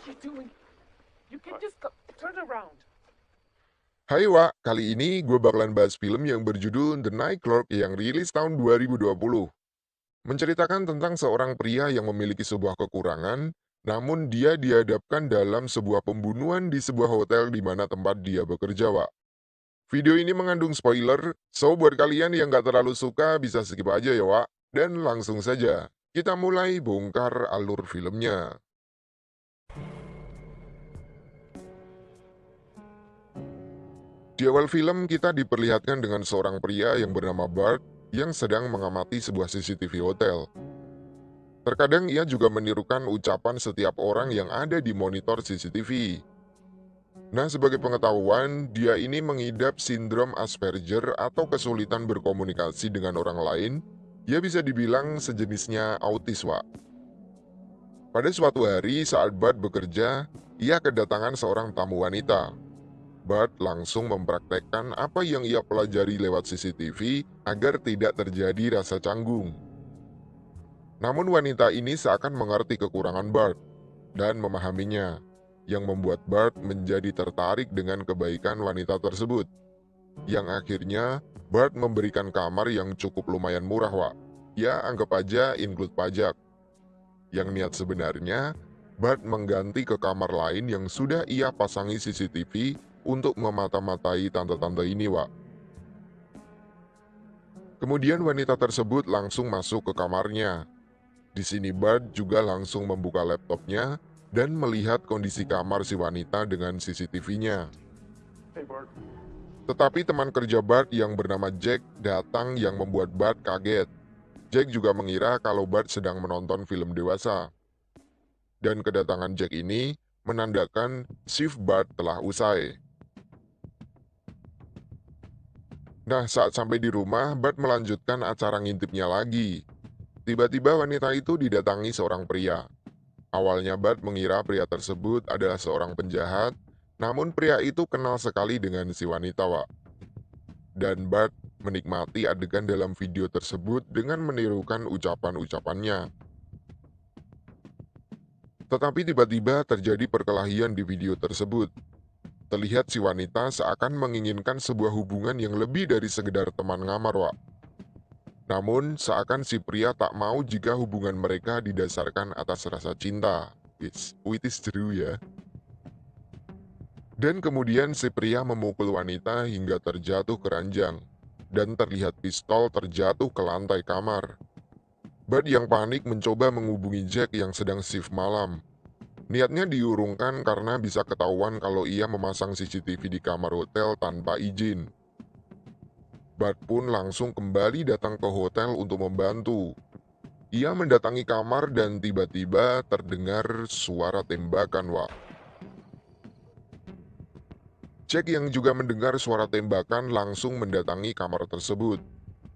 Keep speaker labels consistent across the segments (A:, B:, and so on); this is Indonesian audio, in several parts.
A: you doing? You can just turn around.
B: Hai Wak, kali ini gue bakalan bahas film yang berjudul The Night Clerk yang rilis tahun 2020. Menceritakan tentang seorang pria yang memiliki sebuah kekurangan, namun dia dihadapkan dalam sebuah pembunuhan di sebuah hotel di mana tempat dia bekerja, Wak. Video ini mengandung spoiler, so buat kalian yang gak terlalu suka bisa skip aja ya, Wak. Dan langsung saja, kita mulai bongkar alur filmnya. Di awal film, kita diperlihatkan dengan seorang pria yang bernama Bart yang sedang mengamati sebuah CCTV hotel. Terkadang ia juga menirukan ucapan setiap orang yang ada di monitor CCTV. Nah, sebagai pengetahuan, dia ini mengidap sindrom Asperger atau kesulitan berkomunikasi dengan orang lain. Ya bisa dibilang sejenisnya autis, Wak. Pada suatu hari saat Bart bekerja, ia kedatangan seorang tamu wanita. Bart langsung mempraktekkan apa yang ia pelajari lewat CCTV agar tidak terjadi rasa canggung. Namun wanita ini seakan mengerti kekurangan Bart dan memahaminya, yang membuat Bart menjadi tertarik dengan kebaikan wanita tersebut. Yang akhirnya, Bart memberikan kamar yang cukup lumayan murah, Wak. Ya, anggap aja include pajak. Yang niat sebenarnya, Bart mengganti ke kamar lain yang sudah ia pasangi CCTV untuk memata-matai tante-tante ini, Wak. Kemudian wanita tersebut langsung masuk ke kamarnya. Di sini Bart juga langsung membuka laptopnya dan melihat kondisi kamar si wanita dengan CCTV-nya.
A: Hey, Bart.
B: Tetapi teman kerja Bart yang bernama Jack datang yang membuat Bart kaget. Jack juga mengira kalau Bart sedang menonton film dewasa. Dan kedatangan Jack ini menandakan shift Bart telah usai. Nah, saat sampai di rumah, Bart melanjutkan acara ngintipnya lagi. Tiba-tiba wanita itu didatangi seorang pria. Awalnya Bart mengira pria tersebut adalah seorang penjahat, namun pria itu kenal sekali dengan si wanita, Wak. Dan Bart menikmati adegan dalam video tersebut dengan menirukan ucapan-ucapannya. Tetapi tiba-tiba terjadi perkelahian di video tersebut. Terlihat si wanita seakan menginginkan sebuah hubungan yang lebih dari sekedar teman ngamar, Wak. Namun, seakan si pria tak mau jika hubungan mereka didasarkan atas rasa cinta. Which is true ya. Dan kemudian si pria memukul wanita hingga terjatuh ke ranjang. Dan terlihat pistol terjatuh ke lantai kamar. Bart yang panik mencoba menghubungi Jack yang sedang shift malam. Niatnya diurungkan karena bisa ketahuan kalau ia memasang CCTV di kamar hotel tanpa izin. Bart pun langsung kembali datang ke hotel untuk membantu. Ia mendatangi kamar dan tiba-tiba terdengar suara tembakan, Wak. Jack yang juga mendengar suara tembakan langsung mendatangi kamar tersebut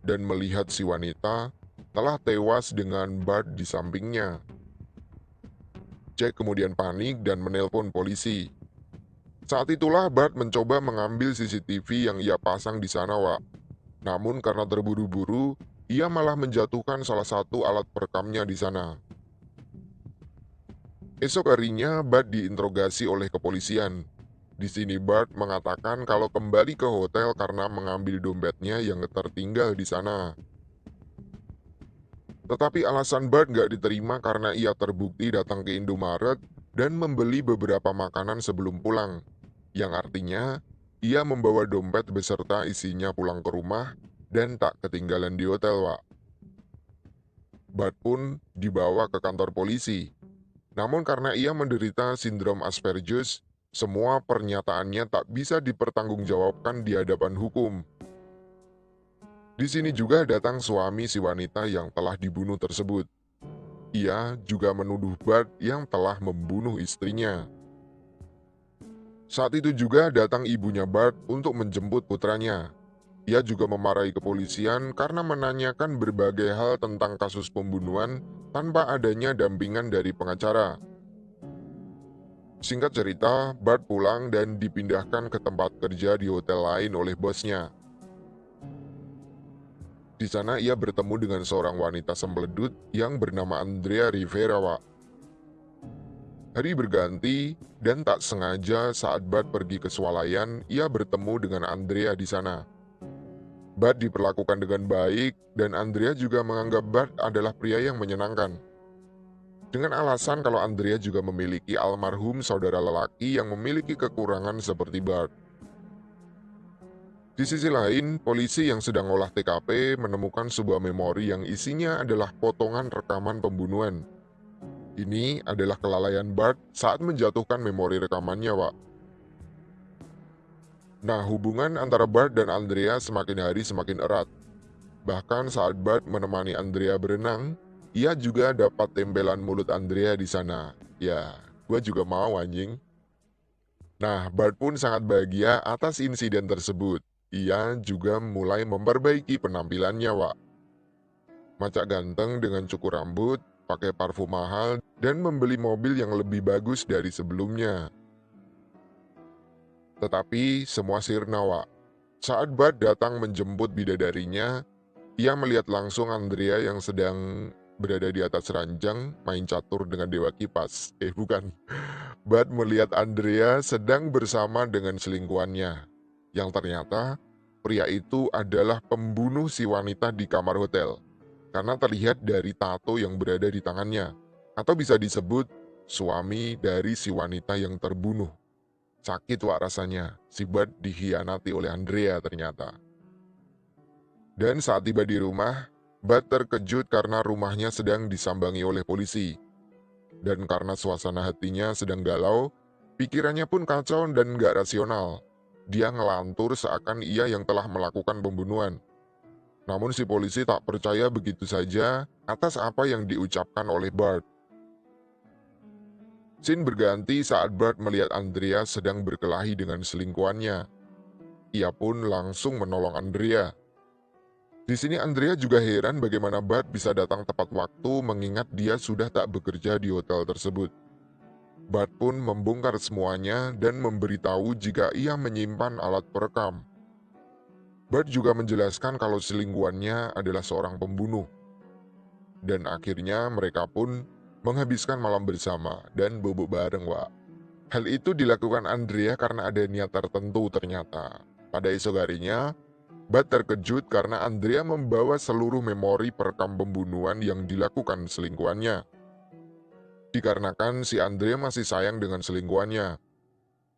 B: dan melihat si wanita telah tewas dengan Bart di sampingnya. Jack kemudian panik dan menelpon polisi. Saat itulah Bart mencoba mengambil CCTV yang ia pasang di sana, Wak. Namun karena terburu-buru, ia malah menjatuhkan salah satu alat perekamnya di sana. Esok harinya, Bart diinterogasi oleh kepolisian. Di sini Bart mengatakan kalau kembali ke hotel karena mengambil dompetnya yang tertinggal di sana. Tetapi alasan Bart gak diterima karena ia terbukti datang ke Indomaret dan membeli beberapa makanan sebelum pulang. Yang artinya, ia membawa dompet beserta isinya pulang ke rumah dan tak ketinggalan di hotel, Wak. Bart pun dibawa ke kantor polisi. Namun karena ia menderita sindrom Asperger, semua pernyataannya tak bisa dipertanggungjawabkan di hadapan hukum. Di sini juga datang suami si wanita yang telah dibunuh tersebut. Ia juga menuduh Bart yang telah membunuh istrinya. Saat itu juga datang ibunya Bart untuk menjemput putranya. Ia juga memarahi kepolisian karena menanyakan berbagai hal tentang kasus pembunuhan tanpa adanya dampingan dari pengacara. Singkat cerita, Bart pulang dan dipindahkan ke tempat kerja di hotel lain oleh bosnya. Di sana ia bertemu dengan seorang wanita sembeledut yang bernama Andrea Rivera, Wak. Hari berganti, dan tak sengaja saat Bart pergi ke swalayan, ia bertemu dengan Andrea di sana. Bart diperlakukan dengan baik, dan Andrea juga menganggap Bart adalah pria yang menyenangkan. Dengan alasan kalau Andrea juga memiliki almarhum saudara lelaki yang memiliki kekurangan seperti Bart. Di sisi lain, polisi yang sedang olah TKP menemukan sebuah memori yang isinya adalah potongan rekaman pembunuhan. Ini adalah kelalaian Bart saat menjatuhkan memori rekamannya, Wak. Nah, hubungan antara Bart dan Andrea semakin hari semakin erat. Bahkan saat Bart menemani Andrea berenang, ia juga dapat tempelan mulut Andrea di sana. Ya, gua juga mau anjing. Nah, Bart pun sangat bahagia atas insiden tersebut. Ia juga mulai memperbaiki penampilannya, Wak. Macak ganteng dengan cukur rambut, pakai parfum mahal, dan membeli mobil yang lebih bagus dari sebelumnya. Tetapi semua sirna, Wak. Saat Bart datang menjemput bidadarinya, ia melihat langsung Andrea yang sedang berada di atas ranjang main catur dengan Dewa Kipas. Bukan. Bart melihat Andrea sedang bersama dengan selingkuhannya, yang ternyata pria itu adalah pembunuh si wanita di kamar hotel, karena terlihat dari tato yang berada di tangannya, atau bisa disebut suami dari si wanita yang terbunuh. Sakit Wak rasanya, si Bart dikhianati oleh Andrea ternyata. Dan saat tiba di rumah, Bart terkejut karena rumahnya sedang disambangi oleh polisi. Dan karena suasana hatinya sedang galau, pikirannya pun kacau dan gak rasional. Dia ngelantur seakan ia yang telah melakukan pembunuhan. Namun si polisi tak percaya begitu saja atas apa yang diucapkan oleh Bart. Scene berganti saat Bart melihat Andrea sedang berkelahi dengan selingkuhannya. Ia pun langsung menolong Andrea. Di sini Andrea juga heran bagaimana Bart bisa datang tepat waktu mengingat dia sudah tak bekerja di hotel tersebut. Bart pun membongkar semuanya dan memberitahu jika ia menyimpan alat perekam. Bart juga menjelaskan kalau selingkuhannya adalah seorang pembunuh. Dan akhirnya mereka pun menghabiskan malam bersama dan bobok bareng, Wak. Hal itu dilakukan Andrea karena ada niat tertentu ternyata. Pada esok harinya, Bart terkejut karena Andrea membawa seluruh memori perekam pembunuhan yang dilakukan selingkuhannya. Dikarenakan si Andrea masih sayang dengan selingkuhannya,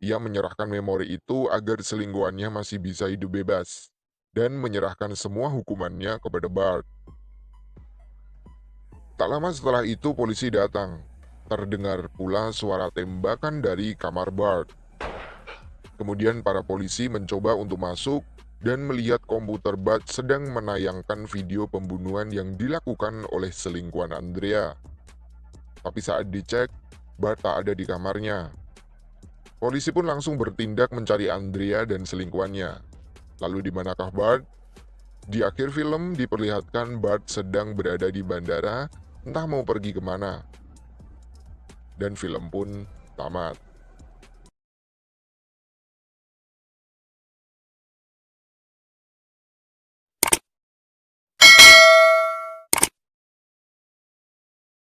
B: ia menyerahkan memori itu agar selingkuhannya masih bisa hidup bebas, dan menyerahkan semua hukumannya kepada Bart. Tak lama setelah itu polisi datang. Terdengar pula suara tembakan dari kamar Bart. Kemudian para polisi mencoba untuk masuk dan melihat komputer Bart sedang menayangkan video pembunuhan yang dilakukan oleh selingkuhan Andrea. Tapi saat dicek, Bart tak ada di kamarnya. Polisi pun langsung bertindak mencari Andrea dan selingkuhannya. Lalu di manakah Bart? Di akhir film diperlihatkan Bart sedang berada di bandara, entah mau pergi kemana. Dan film pun tamat.